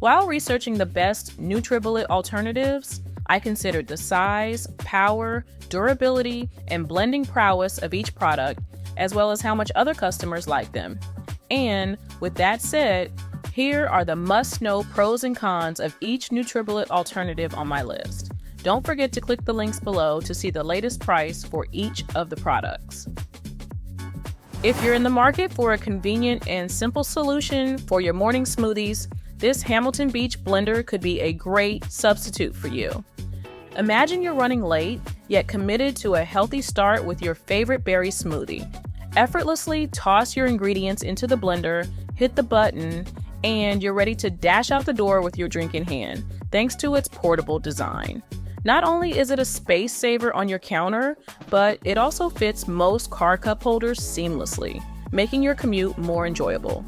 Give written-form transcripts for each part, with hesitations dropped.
While researching the best NutriBullet alternatives, I considered the size, power, durability, and blending prowess of each product, as well as how much other customers like them. And with that said, here are the must-know pros and cons of each NutriBullet alternative on my list. Don't forget to click the links below to see the latest price for each of the products. If you're in the market for a convenient and simple solution for your morning smoothies, this Hamilton Beach blender could be a great substitute for you. Imagine you're running late, yet committed to a healthy start with your favorite berry smoothie. Effortlessly toss your ingredients into the blender, hit the button, and you're ready to dash out the door with your drink in hand, thanks to its portable design. Not only is it a space saver on your counter, but it also fits most car cup holders seamlessly, making your commute more enjoyable.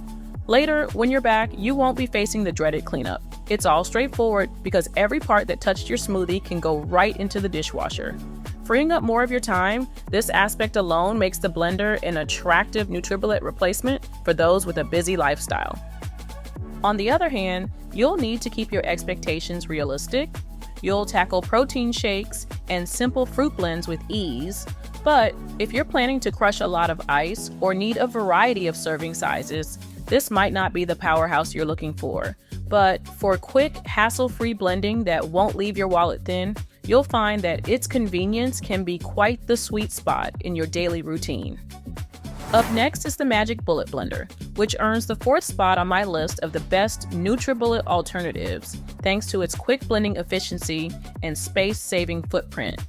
Later, when you're back, you won't be facing the dreaded cleanup. It's all straightforward because every part that touched your smoothie can go right into the dishwasher. Freeing up more of your time, this aspect alone makes the blender an attractive NutriBullet replacement for those with a busy lifestyle. On the other hand, you'll need to keep your expectations realistic. You'll tackle protein shakes and simple fruit blends with ease, but if you're planning to crush a lot of ice or need a variety of serving sizes, this might not be the powerhouse you're looking for. But for quick, hassle-free blending that won't leave your wallet thin, you'll find that its convenience can be quite the sweet spot in your daily routine. Up next is the Magic Bullet Blender, which earns the 4th spot on my list of the best NutriBullet alternatives, thanks to its quick blending efficiency and space-saving footprint.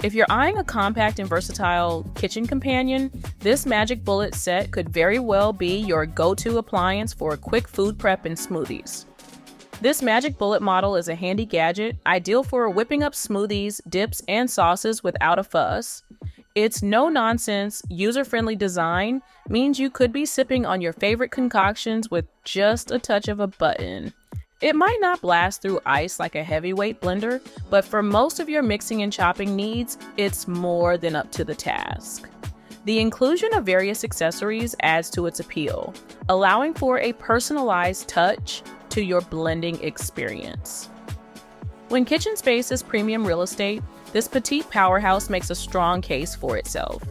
If you're eyeing a compact and versatile kitchen companion, this Magic Bullet set could very well be your go-to appliance for quick food prep and smoothies. This Magic Bullet model is a handy gadget, ideal for whipping up smoothies, dips, and sauces without a fuss. Its no-nonsense, user-friendly design means you could be sipping on your favorite concoctions with just a touch of a button. It might not blast through ice like a heavyweight blender, but for most of your mixing and chopping needs, it's more than up to the task. The inclusion of various accessories adds to its appeal, allowing for a personalized touch to your blending experience. When kitchen space is premium real estate, this petite powerhouse makes a strong case for itself.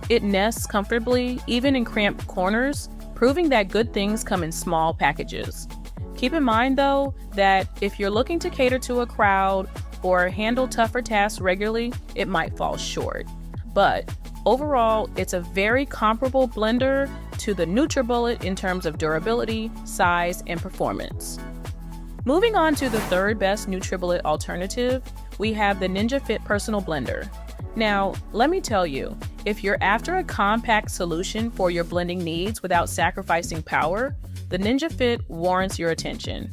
It nests comfortably, even in cramped corners, proving that good things come in small packages. Keep in mind, though, that if you're looking to cater to a crowd or handle tougher tasks regularly, it might fall short. But overall, it's a very comparable blender to the NutriBullet in terms of durability, size, and performance. Moving on to the 3rd best NutriBullet alternative, we have the Ninja Fit Personal Blender. Now, let me tell you, if you're after a compact solution for your blending needs without sacrificing power, the Ninja Fit warrants your attention.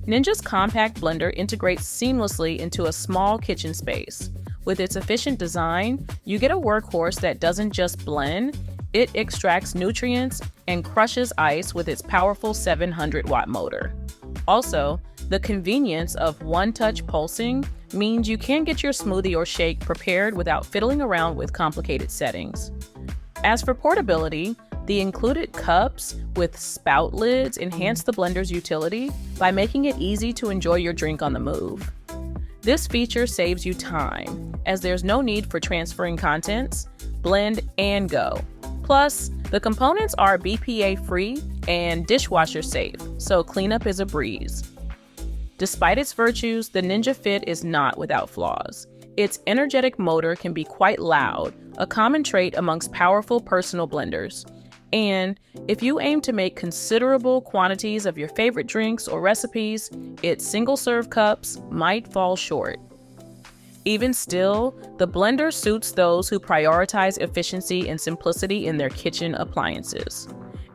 Ninja's compact blender integrates seamlessly into a small kitchen space. With its efficient design, you get a workhorse that doesn't just blend, it extracts nutrients and crushes ice with its powerful 700-watt motor. Also, the convenience of one-touch pulsing means you can get your smoothie or shake prepared without fiddling around with complicated settings. As for portability, the included cups with spout lids enhance the blender's utility by making it easy to enjoy your drink on the move. This feature saves you time, as there's no need for transferring contents, blend and go. Plus, the components are BPA-free and dishwasher safe, so cleanup is a breeze. Despite its virtues, the Ninja Fit is not without flaws. Its energetic motor can be quite loud, a common trait amongst powerful personal blenders. And if you aim to make considerable quantities of your favorite drinks or recipes, its single-serve cups might fall short. Even still, the blender suits those who prioritize efficiency and simplicity in their kitchen appliances.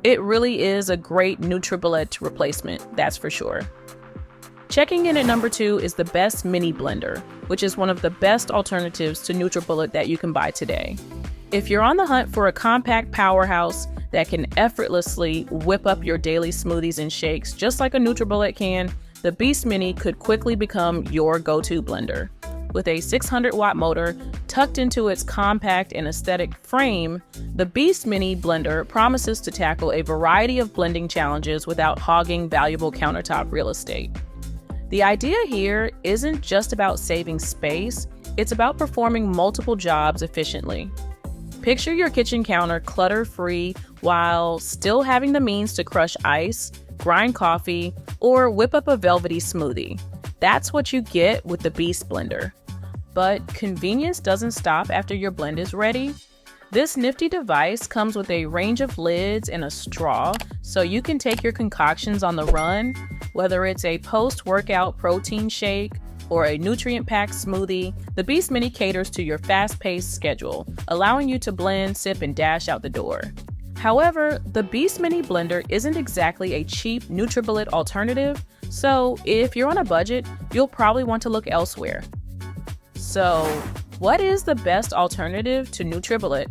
It really is a great NutriBullet replacement, that's for sure. Checking in at number 2 is the Best Mini Blender, which is one of the best alternatives to NutriBullet that you can buy today. If you're on the hunt for a compact powerhouse that can effortlessly whip up your daily smoothies and shakes just like a NutriBullet can, the Beast Mini could quickly become your go-to blender. With a 600-watt motor tucked into its compact and aesthetic frame, the Beast Mini blender promises to tackle a variety of blending challenges without hogging valuable countertop real estate. The idea here isn't just about saving space, it's about performing multiple jobs efficiently. Picture your kitchen counter clutter-free while still having the means to crush ice, grind coffee, or whip up a velvety smoothie. That's what you get with the Beast Blender. But convenience doesn't stop after your blend is ready. This nifty device comes with a range of lids and a straw, so you can take your concoctions on the run, whether it's a post-workout protein shake or a nutrient-packed smoothie. The Beast Mini caters to your fast-paced schedule, allowing you to blend, sip, and dash out the door. However, the Beast Mini blender isn't exactly a cheap NutriBullet alternative, so if you're on a budget, you'll probably want to look elsewhere. So, what is the best alternative to NutriBullet?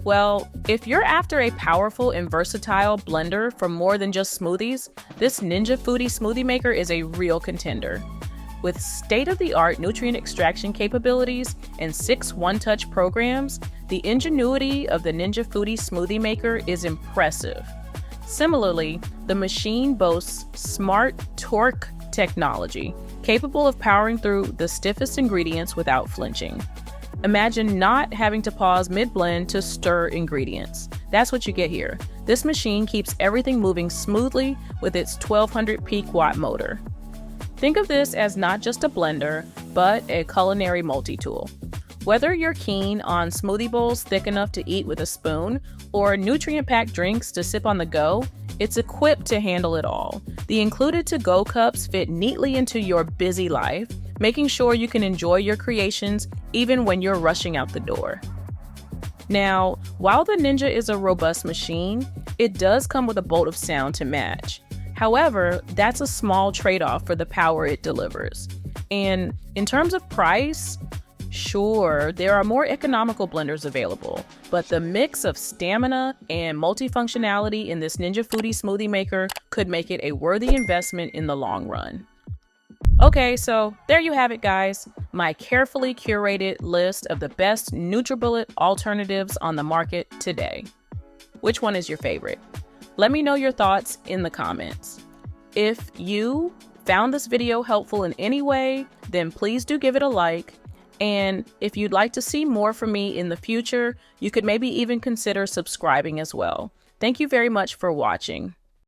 Well, if you're after a powerful and versatile blender for more than just smoothies, this Ninja Foodi smoothie maker is a real contender. With state-of-the-art nutrient extraction capabilities and 6 one-touch programs, the ingenuity of the Ninja Foodi smoothie maker is impressive. Similarly, the machine boasts smart torque technology, capable of powering through the stiffest ingredients without flinching. Imagine not having to pause mid-blend to stir ingredients. That's what you get here. This machine keeps everything moving smoothly with its 1200 peak watt motor. Think of this as not just a blender, but a culinary multi-tool. Whether you're keen on smoothie bowls thick enough to eat with a spoon or nutrient-packed drinks to sip on the go, it's equipped to handle it all. The included to-go cups fit neatly into your busy life, making sure you can enjoy your creations even when you're rushing out the door. Now, while the Ninja is a robust machine, it does come with a bolt of sound to match. However, that's a small trade-off for the power it delivers. And in terms of price, sure, there are more economical blenders available, but the mix of stamina and multifunctionality in this Ninja Foodi smoothie maker could make it a worthy investment in the long run. Okay, so there you have it, guys. My carefully curated list of the best NutriBullet alternatives on the market today. Which one is your favorite? Let me know your thoughts in the comments. If you found this video helpful in any way, then please do give it a like. And if you'd like to see more from me in the future, you could maybe even consider subscribing as well. Thank you very much for watching.